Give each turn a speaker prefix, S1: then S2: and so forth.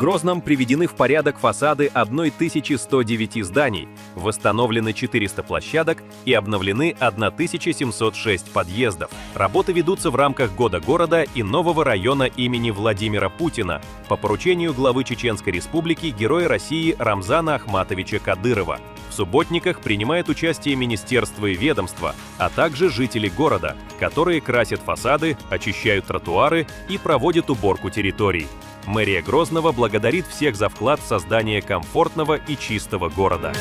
S1: Грозном приведены в порядок фасады 1109 зданий, восстановлены 400 площадок и обновлены 1706 подъездов. Работы ведутся в рамках Года города и нового района имени Владимира Путина по поручению главы Чеченской Республики Героя России Рамзана Ахматовича Кадырова. В субботниках принимает участие министерства и ведомства, а также жители города, которые красят фасады, очищают тротуары и проводят уборку территорий. Мэрия Грозного благодарит всех за вклад в создание комфортного и чистого города.